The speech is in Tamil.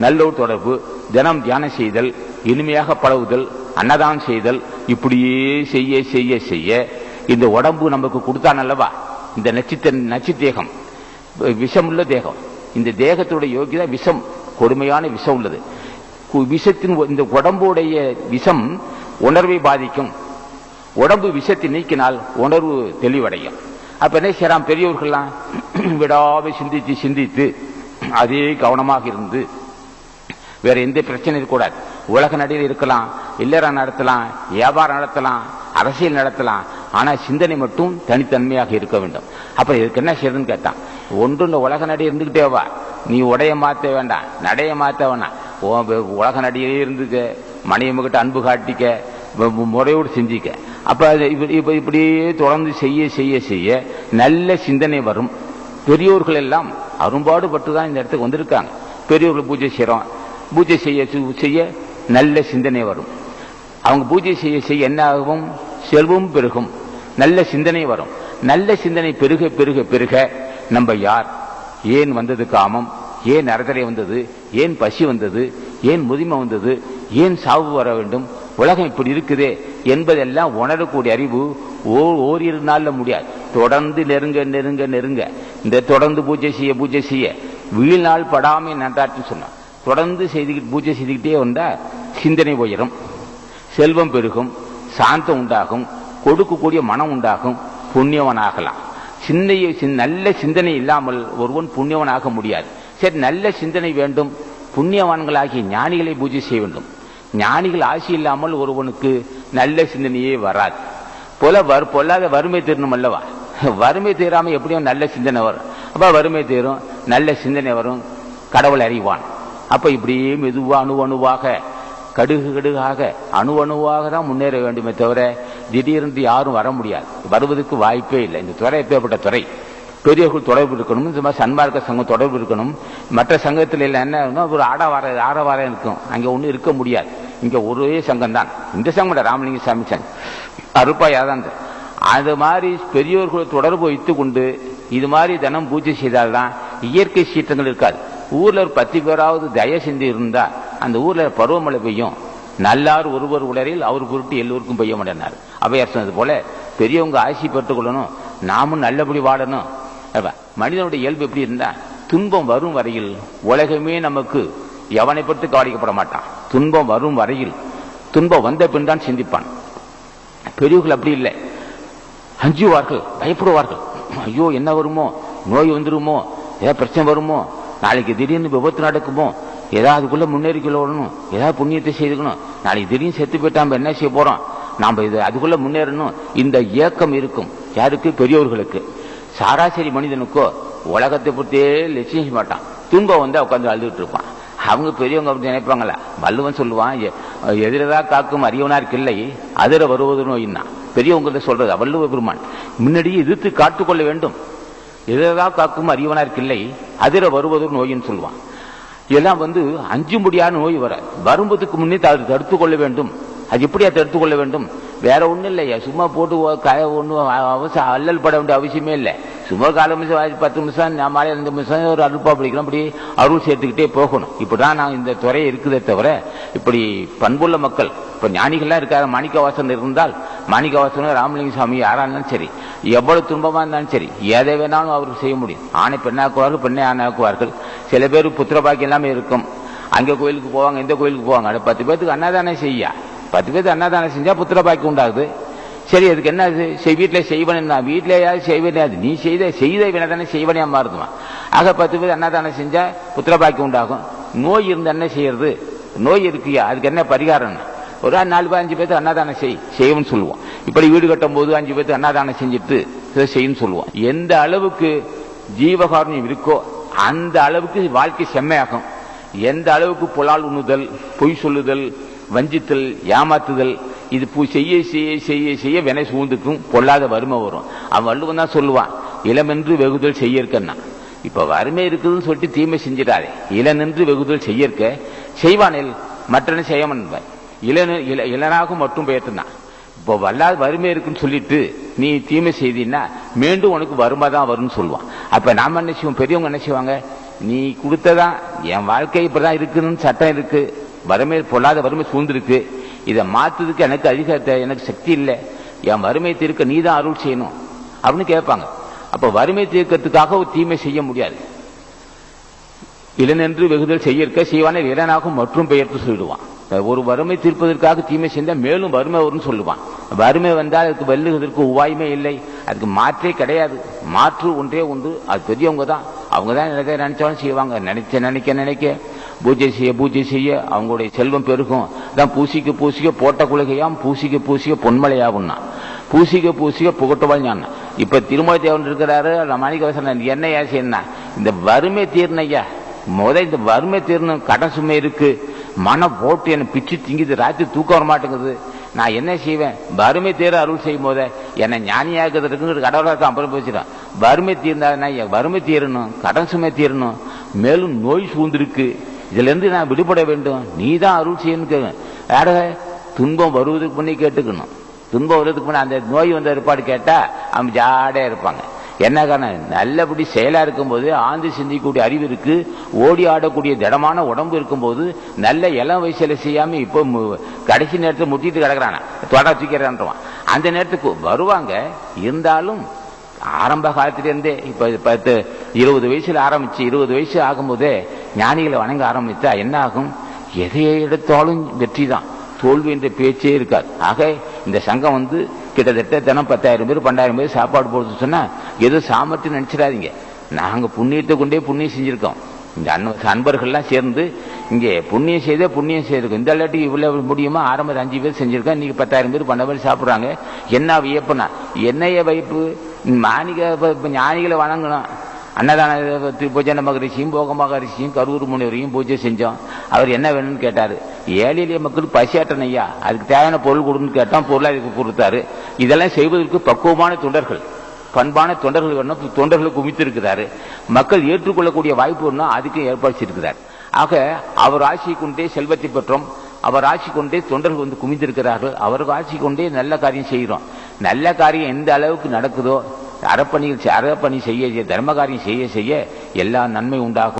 நல்ல தொடர்பு, தினம் தியானம் செய்தல், இனிமையாக பழகுதல், அன்னதானம் செய்தல், இப்படியே செய்ய செய்ய செய்ய இந்த உடம்பு நமக்கு கொடுத்தான் அல்லவா இந்த நச்சு தேகம், விஷமுள்ள தேகம். இந்த தேகத்துடைய யோகியதா விஷம், கொடுமையான விஷம் உள்ளது. விஷத்தின் இந்த உடம்புடைய விஷம் உணர்வை பாதிக்கும். உடம்பு விஷத்தை நீக்கினால் உணர்வு தெளிவடையும். அப்ப என்ன செய்யலாம் பெரியவர்கள்லாம் விடாம சிந்தித்து சிந்தித்து அதே கவனமாக இருந்து வேற எந்த பிரச்சனை இருக்கக்கூடாது. உலக நடையில் இருக்கலாம், இல்லறம் நடத்தலாம், வியாபாரம் நடத்தலாம், அரசியல் நடத்தலாம், ஆனா சிந்தனை மட்டும் தனித்தன்மையாக இருக்க வேண்டும். அப்ப இதுக்கு என்ன செய்யறதுன்னு கேட்டான். ஒன்று இந்த உலக நடை இருந்துகிட்டே வா, நீ உடைய மாற்ற வேண்டாம், நடைய மாற்ற வேண்டாம், உலக நடையிலே இருந்துக்க, மனைவிகிட்ட அன்பு காட்டிக்க, முறையோடு செஞ்சிக்க. அப்ப இப்படியே தொடர்ந்து செய்ய செய்ய செய்ய நல்ல சிந்தனை வரும். பெரியோர்கள் எல்லாம் அரும்பாடு பட்டுதான் இந்த இடத்துக்கு வந்திருக்காங்க. பெரியோர்கள் பூஜை செய்யறோம், பூஜை செய்ய செய்ய நல்ல சிந்தனை வரும். அவங்க பூஜை செய்ய செய்ய என்ன ஆகும், செல்வம் பெருகும், நல்ல சிந்தனை வரும். நல்ல சிந்தனை பெருக பெருக பெருக நம்ம யார், ஏன் வந்தது காமம், ஏன் நரதரை வந்தது, ஏன் பசி வந்தது, ஏன் முதுமை வந்தது, ஏன் சாவு வர வேண்டும், உலகம் இப்படி இருக்குதே என்பதெல்லாம் உணரக்கூடிய அறிவு ஓரிரு நாள்ல முடியாது. தொடர்ந்து நெருங்க நெருங்க நெருங்க இந்த தொடர்ந்து பூஜை செய்ய வீழ்நாள் படாமை நன்றாட்டு சொன்னார். தொடர்ந்து பூஜை செய்துக்கிட்டே வந்தா சிந்தனை உயரும், செல்வம் பெருகும், சாந்தம் உண்டாகும், கொடுக்கக்கூடிய மனம் உண்டாகும், புண்ணியவனாகலாம். நல்ல சிந்தனை இல்லாமல் ஒருவன் புண்ணியவனாக முடியாது. சரி, நல்ல சிந்தனை வேண்டும், புண்ணியவான்களாகிய ஞானிகளை பூஜை செய்ய வேண்டும். ஞானிகள் ஆசி இல்லாமல் ஒருவனுக்கு நல்ல சிந்தனையே வராது. பொல்லாத வறுமை தீரணும் அல்லவா, வறுமை தீராம எப்படியும் நல்ல சிந்தனை வரும். அப்ப வறுமை தீரும், நல்ல சிந்தனை வரும், கடவுள் அறிவான். அப்ப இப்படியே மெதுவா அணுவாக கடுகாக அணுவாக தான் முன்னேற வேண்டுமே தவிர திடீரென்று யாரும் வர முடியாது, வருவதற்கு வாய்ப்பே இல்லை. இந்த துறை எப்பேற்பட்ட துறை, பெரியவர்கள் தொடர்பு இருக்கணும், இந்த மாதிரி சன்மார்க்க சங்கம் தொடர்பு இருக்கணும். மற்ற சங்கத்தில் இல்லை என்ன ஒரு ஆடவாரம் இருக்கும், அங்க ஒன்றும் இருக்க முடியாது. இங்க ஒரே சங்கம் தான், இந்த சங்கம் ராமலிங்க சாமி சங்கம், அருப்பாயாதான். அது மாதிரி பெரியோர்கள் தொடர்பு வைத்துக் கொண்டு இது மாதிரி தினம் பூஜை செய்தால்தான் இயற்கை சீற்றங்கள் இருக்காது. ஊர்ல ஒரு 10 பேராவது தயவு செஞ்சு இருந்தா அந்த ஊர்ல பருவமழை பெய்யும். நல்லார் ஒருவர் உலரில் அவர் பொருட்டு எல்லோருக்கும் பெய்ய மாட்டேனார் அவையார் சொன்னது போல பெரியவங்க ஆசி பெற்றுக் கொள்ளணும், நாமும் நல்லபடி வாழணும். மனிதனுடைய இயல்பு எப்படி இருந்தா துன்பம் வரும் வரையில் உலகமே நமக்கு எவனை பற்றி கவனிக்கப்பட மாட்டான். துன்பம் வரும் வரையில், துன்பம் வந்த பின் தான் சிந்திப்பான். பெரியவர்கள் அப்படி இல்லை, அஞ்சுவார்கள், பயப்படுவார்கள். ஐயோ என்ன வருமோ, நோய் வந்துருமோ, ஏதாவது பிரச்சனை வருமோ, நாளைக்கு திடீர்னு விபத்து நடக்குமோ, ஏதாவது அதுக்குள்ள முன்னேறிக்கொள்ளணும், ஏதாவது புண்ணியத்தை செய்துக்கணும், நாளைக்கு திடீர்னு செத்து போயிட்டாம என்ன செய்ய போறோம், நாம இது அதுக்குள்ள முன்னேறணும். இந்த ஏக்கம் இருக்கும். யாருக்கு? பெரியோர்களுக்கு. சராசரி மனிதனுக்கோ உலகத்தை பற்றியே லட்சியம் செய்ய மாட்டான். துன்பம் வந்தா உட்காந்து அழுதுட்டு இருப்பான். அவங்க பெரியவங்க அப்படி நினைப்பாங்களா? வள்ளுவன் சொல்லுவான், எதிரதா காக்கும் அறிவனார் கிள்ளை அதிர வருவது நோயின்னா. பெரியவங்க சொல்றது வள்ளுவ பெருமான். முன்னாடியே எதிர்த்து காத்துக்கொள்ள வேண்டும். எதிரதா காக்கும் அறிவனார் கிள்ளை அதிர வருவது நோயின்னு சொல்லுவான். இதெல்லாம் அஞ்சு முடியாத நோய் வரும்பதுக்கு முன்னே தடுத்துக் கொள்ள வேண்டும். அது எப்படியா தடுத்துக் கொள்ள வேண்டும்? வேற ஒண்ணும் இல்லையா, சும்மா போட்டு ஒன்றும் அல்லல் பட வேண்டிய அவசியமே இல்லை. சும்மா காலம் 10 நிமிஷம், மாலை 2 நிமிஷம் ஒரு அருள்பா பிடிக்கணும், அப்படி அருள் சேர்த்துக்கிட்டே போகணும். இப்படிதான் நான் இந்த துறை இருக்குதே தவிர இப்படி பண்புள்ள மக்கள், இப்ப ஞானிகள்லாம் இருக்காரு. மாணிக்கவாசன் இருந்தால், மாணிக்கவாசன் ராமலிங்க சாமி யாராலும் சரி, எவ்வளவு துன்பமா இருந்தாலும் சரி, எதை வேணாலும் அவருக்கு செய்ய முடியும். ஆணை பெண்ணாக்குவார்கள், பெண்ணை ஆணாக்குவார்கள். சில பேர் புத்திரபாக்கி எல்லாமே இருக்கும், அங்க கோயிலுக்கு போவாங்க, இந்த கோயிலுக்கு போவாங்க. 10 பேருக்கு அன்னதானம் செய்ய, 10 பேருக்கு அன்னதானம் செஞ்சா புத்திரபாக்கி உண்டாகுது. சரி, அதுக்கு என்ன வீட்டில் செய்வனா, வீட்டிலேயாவது செய்வனையாது, நீ செய்த வினதானே செய்வனையா மாறுதுமா. ஆக 10 பேர் அன்னதானம் செஞ்சா புத்திரபாக்கி உண்டாகும். நோய் இருந்து என்ன செய்யறது? நோய் இருக்குயா, அதுக்கு என்ன பரிகாரம்? ஒரு 4-5 பேருக்கு அன்னதானம் செய்யணும்னு சொல்லுவோம். இப்படி வீடு கட்டும் போது 5 பேருக்கு அன்னதானம் செஞ்சுட்டு செய்யணும்னு சொல்லுவோம். எந்த அளவுக்கு ஜீவகாரணியம் இருக்கோ அந்த அளவுக்கு வாழ்க்கை செம்மையாகும். எந்த அளவுக்கு புலால் உண்ணுதல், பொய் சொல்லுதல், வஞ்சித்தல், ஏமாத்துதல், இது செய்ய செய்ய செய்ய செய்ய வினை சூழ்ந்துக்கும், பொல்லாத வறுமை வரும். அவன் வள்ளுவன் தான் சொல்லுவான், இளமென்று வெகுதல் செய்யற்கன்னா. இப்ப வறுமை இருக்குதுன்னு சொல்லிட்டு தீமை செஞ்சிடாதே, இளநின்று வெகுதல் செய்யற்க செய்வானில் மற்றனை செய்யமன். இளனாக மட்டும் பெயர்த்தான். இப்போ வல்லாத வறுமை இருக்குன்னு சொல்லிட்டு நீ தீமை செய்தீன்னா மீண்டும் உனக்கு வறுமை தான் வரும்னு சொல்லுவான். அப்ப நாம என்ன செய்வோம், பெரியவங்க என்ன செய்வாங்க, நீ கொடுத்ததான் என் வாழ்க்கை இப்பதான் இருக்குன்னு சட்டம் இருக்கு, வறுமை பொல்லாத வறுமை சூழ்ந்திருக்கு, இதை மாத்துறதுக்கு எனக்கு சக்தி இல்லை, என் வறுமை தீர்க்க நீ தான் அருள் செய்யணும் அப்படின்னு கேட்பாங்க. அப்ப வறுமை தீர்க்கறதுக்காக ஒரு தீமை செய்ய முடியாது. இளனென்று வெகுதல் செய்யற்க செய்வான இளனாகும் மற்றும் பெயர்த்து சொல்லிடுவான். ஒரு வறுமை தீர்ப்பதற்காக தீமை செஞ்சால் மேலும் வறுமை வரும்னு சொல்லுவான். வறுமை வந்தால் அதுக்கு வெல்லுவதற்கு உவாய்மே இல்லை, அதுக்கு மாற்றே கிடையாது. மாற்று ஒன்றே உண்டு, அது பெரியவங்க தான். அவங்க தான் நினைச்சாலும் செய்வாங்க. நினைக்க பூஜை செய்ய அவங்களுடைய செல்வம் பெருகும். தான் பூசிக்க பூசிக்க போட்ட குலகையாம் பூசிக்க பூசிக்க பொன்மலையாகும்னா பூசிக்க புகட்டுவாள் ஞான. இப்ப திருமலை தேவன் இருக்கிறாரு, மாணிக்கவாசன் என்ன செய்யணும், இந்த வறுமை தீர்ணையா இந்த வறுமை தீர்ணும், கடன் சுமை இருக்கு, மனம் போட்டு என்ன பிச்சு திங்குது, ராத்திரி தூக்கம் வர மாட்டேங்குது, நான் என்ன செய்வேன், வறுமை தீர அருள் செய்யும் போத என்னை ஞானியாக்குறதுக்கு கடவுளாக அப்புறம் போச்சுட்டான். வறுமை தீர்ந்தா வறுமை தீரணும், கடன் சுமை தீரணும், மேலும் நோய் சூழ்ந்திருக்கு, இதுல இருந்து நான் விடுபட வேண்டும், நீ தான் அருள் செய்யணும். யார துன்பம் வருவதுக்கு முன்னே கேட்டுக்கணும். துன்பம் வருவதுக்கு முன்னே அந்த நோய் வந்த ஏற்பாடு கேட்டா அவங்க ஜாடையா இருப்பாங்க. என்ன காரணம், நல்லபடி செயலா இருக்கும்போது ஆழ்ந்து சிந்திக்கக்கூடிய அறிவு இருக்கு, ஓடி ஆடக்கூடிய திடமான உடம்பு இருக்கும்போது நல்ல இளம் வயசுல செய்யாம இப்போ கடைசி நேரத்தில் முட்டிட்டு கிடக்குறான தொட தூக்கிறான்றான். அந்த நேரத்துக்கு வருவாங்க. இருந்தாலும் ஆரம்ப காலத்திலிருந்தே இப்ப 20 வயசுல ஆரம்பிச்சு 20 வயசு ஆகும்போதே ஞானிகளை வணங்க ஆரம்பித்தா என்ன ஆகும், எதையை எடுத்தாலும் வெற்றி தான், தோல்வி என்ற பேச்சே இருக்காது. ஆக இந்த சங்கம் கிட்டத்தட்ட தினம் 10,000 பேர் 12,000 பேர் சாப்பாடு போடுறது சொன்னா ஏதோ சாமர்த்தியம் நினைச்சிடாதீங்க. நாங்க புண்ணியத்தை கொண்டே புண்ணியம் செஞ்சிருக்கோம். இந்த அன்பர்கள்லாம் சேர்ந்து இங்கே புண்ணியம் செய்திருக்கோம். இந்த இல்லாட்டி இவ்வளவு முடியுமா, ஆரம்பத்தில் 5 பேர் செஞ்சிருக்கோம், இன்னைக்கு 10,000 பேர் 12 பேர் சாப்பிடுறாங்க. என்ன வியப்புனா, என்னைய வைப்பு, ஞானிகளை வணங்கணும். அன்னதான பூஜன மகரிஷியும் போக மகரிஷியும் கரூர் முனிவரையும் பூஜை செஞ்சோம். அவர் என்ன வேணும்னு கேட்டாரு, ஏழை எளிய மக்களுக்கு பசியாட்டன் ஐயா, அதுக்கு தேவையான பொருள் கொடுன்னு கேட்டோம், பொருளை அதுக்கு கொடுத்தாரு. இதெல்லாம் செய்வதற்கு பக்குவமான தொண்டர்கள், பண்பான தொண்டர்கள் வேணும், தொண்டர்களை குவித்திருக்கிறாரு. மக்கள் ஏற்றுக்கொள்ளக்கூடிய வாய்ப்பு வேணும், அதுக்கு ஏற்பாடு. ஆக அவர் ஆட்சி கொண்டே செல்வத்தை பெற்றோம், அவர் ஆட்சி கொண்டே தொண்டர்கள் குவிந்திருக்கிறார்கள், அவருக்கு ஆட்சி கொண்டே நல்ல காரியம் செய்கிறோம். நல்ல காரியம் எந்த அளவுக்கு நடக்குதோ, அறப்பணி செய்ய தர்ம காரியம் செய்ய எல்லா நன்மை உண்டாகும்.